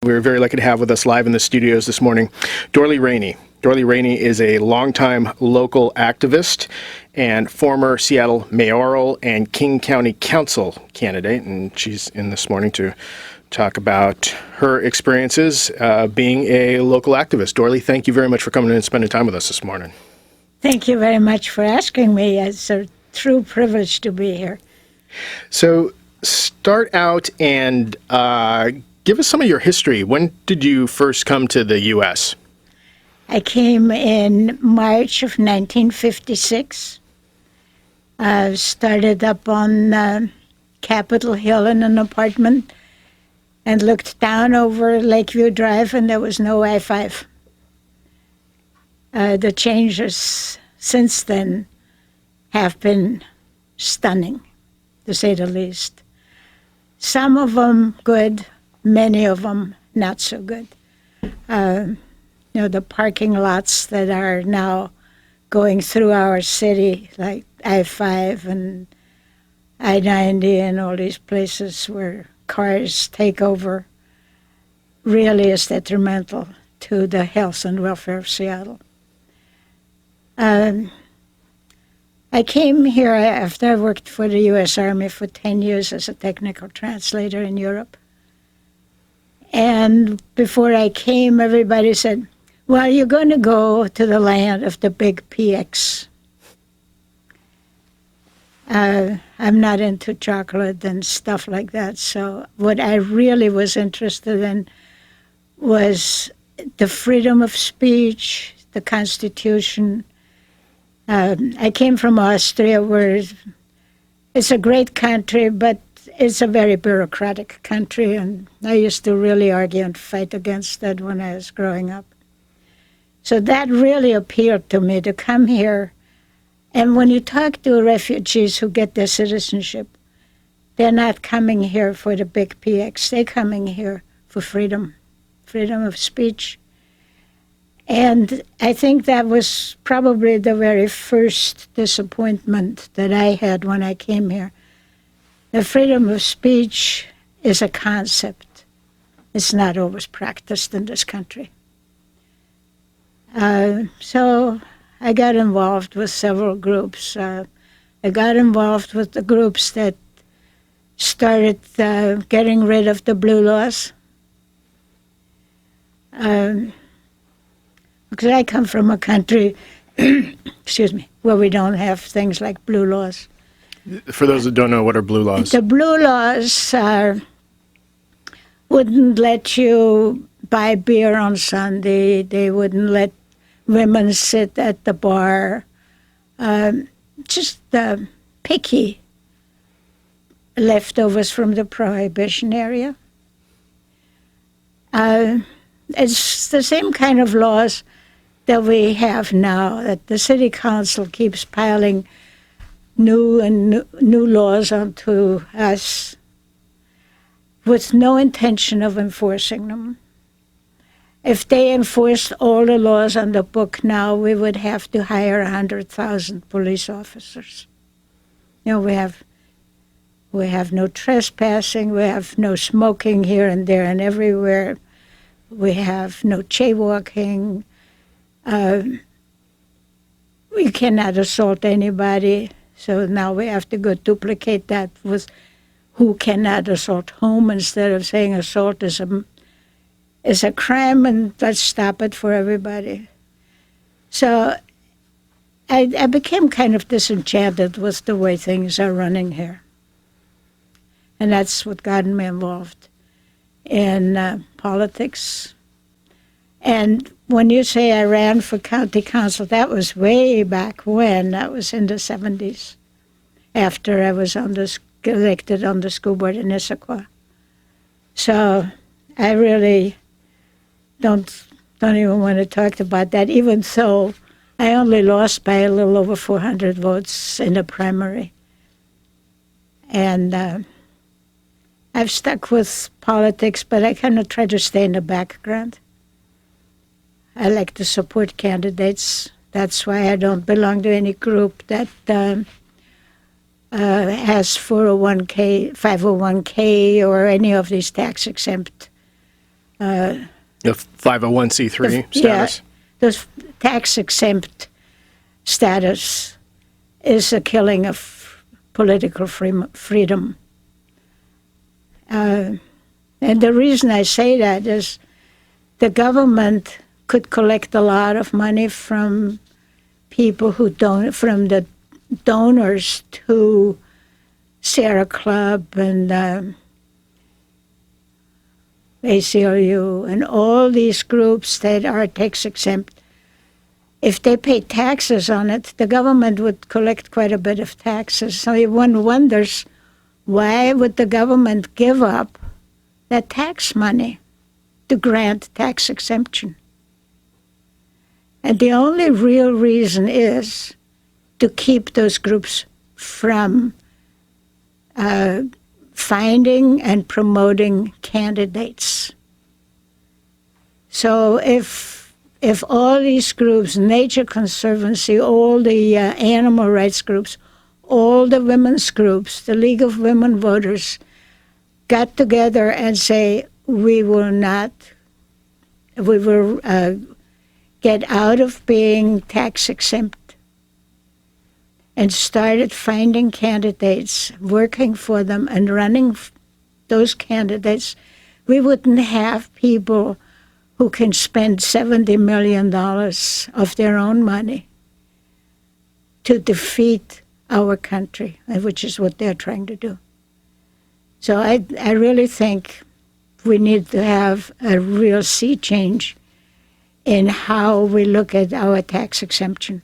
We're very lucky to have with us live in the studios this morning Dorli Rainey. Dorli Rainey is a longtime local activist and former Seattle mayoral and King County Council candidate, and she's in this morning to talk about her experiences being a local activist. Dorli, thank you very much for coming in and spending time with us this morning. Thank you very much for asking me. It's a true privilege to be here. So start out and give us some of your history. When did you first come to the U.S.? I came in March of 1956. I started up on Capitol Hill in an apartment and looked down over Lakeview Drive, and there was no I-5. The changes since then have been stunning, to say the least. Some of them good, many of them not so good. The parking lots that are now going through our city, like I-5 and I-90 and all these places where cars take over, really is detrimental to the health and welfare of Seattle. I came here after I worked for the U.S. Army for 10 years as a technical translator in Europe. And before I came, everybody said, well, you're going to go to the land of the big PX. I'm not into chocolate and stuff like that. So what I really was interested in was the freedom of speech, the Constitution. I came from Austria, where it's a great country, but it's a very bureaucratic country, and I used to really argue and fight against that when I was growing up. So that really appealed to me, to come here. And when you talk to refugees who get their citizenship, they're not coming here for the big PX. They're coming here for freedom of speech. And I think that was probably the very first disappointment that I had when I came here. The freedom of speech is a concept. It's not always practiced in this country. So I got involved with several groups. I got involved with the groups that started getting rid of the blue laws. Because I come from a country, excuse me, where we don't have things like blue laws. For those that don't know, what are blue laws? The blue laws wouldn't let you buy beer on Sunday. They wouldn't let women sit at the bar. Just picky leftovers from the Prohibition era. It's the same kind of laws that we have now, that the city council keeps piling new laws onto us with no intention of enforcing them. If they enforced all the laws on the book now, we would have to hire 100,000 police officers. We have no trespassing, we have no smoking here and there and everywhere. We have no jaywalking. We cannot assault anybody. So now we have to go duplicate that with who cannot assault whom, instead of saying assault is a crime and let's stop it for everybody. So I became kind of disenchanted with the way things are running here. And that's what got me involved in politics. And when you say I ran for county council, that was way back when. That was in the 70s, after I was elected on the school board in Issaquah. So I really don't even want to talk about that, even though I only lost by a little over 400 votes in the primary. And I've stuck with politics, but I kind of try to stay in the background. I like to support candidates. That's why I don't belong to any group that has 401k, 501k, or any of these tax-exempt The 501c3 status? Yeah, those tax-exempt status is a killing of political freedom. And the reason I say that is the government could collect a lot of money from people who don't, from the donors to Sierra Club and ACLU and all these groups that are tax exempt. If they pay taxes on it, the government would collect quite a bit of taxes. So one wonders, why would the government give up that tax money to grant tax exemption? And the only real reason is to keep those groups from finding and promoting candidates. So if all these groups, Nature Conservancy, all the animal rights groups, all the women's groups, the League of Women Voters, got together and say, we will get out of being tax exempt, and started finding candidates, working for them and running those candidates, we wouldn't have people who can spend $70 million of their own money to defeat our country, which is what they're trying to do. So I really think we need to have a real sea change in how we look at our tax exemption.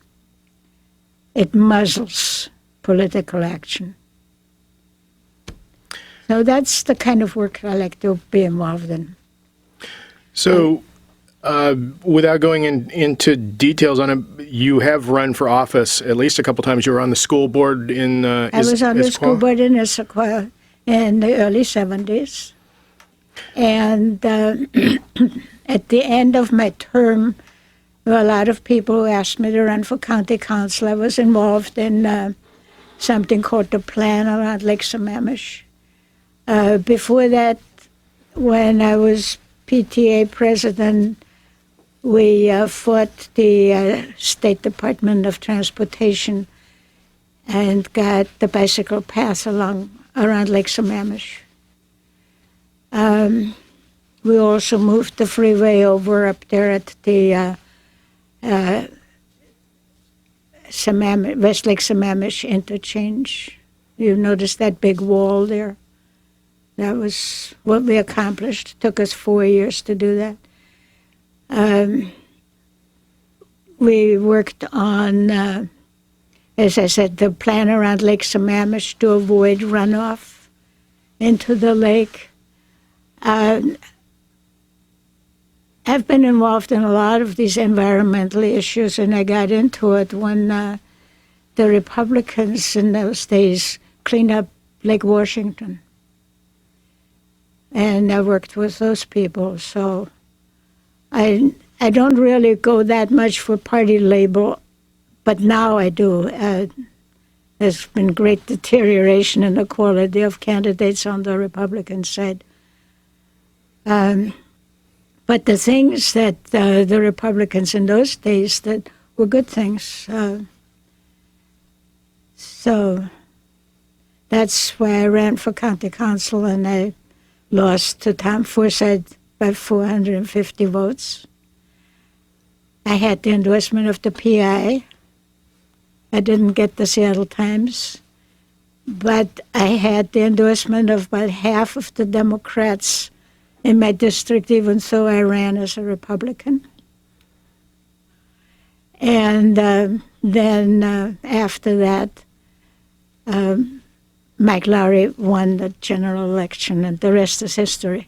It muzzles political action. So that's the kind of work I like to be involved in. So, without going into details on it, you have run for office at least a couple times. You were on the school board in I was on the school board in Issaquah in the early 70s. And at the end of my term, there were a lot of people who asked me to run for county council. I was involved in something called the Plan around Lake Sammamish. Before that, when I was PTA president, we fought the State Department of Transportation and got the bicycle path around Lake Sammamish. We also moved the freeway over up there at the West Lake Sammamish interchange. You notice that big wall there? That was what we accomplished. It took us 4 years to do that. We worked on, as I said, the plan around Lake Sammamish to avoid runoff into the lake. I've been involved in a lot of these environmental issues, and I got into it when the Republicans in those days cleaned up Lake Washington. And I worked with those people, so I don't really go that much for party label, but now I do. There's been great deterioration in the quality of candidates on the Republican side. But the things that the Republicans in those days that were good things. So that's why I ran for county council, and I lost to Tom Forsyth by 450 votes. I had the endorsement of the PI. I didn't get the Seattle Times, but I had the endorsement of about half of the Democrats in my district, even so I ran as a Republican. And then after that, Mike Lowry won the general election, and the rest is history.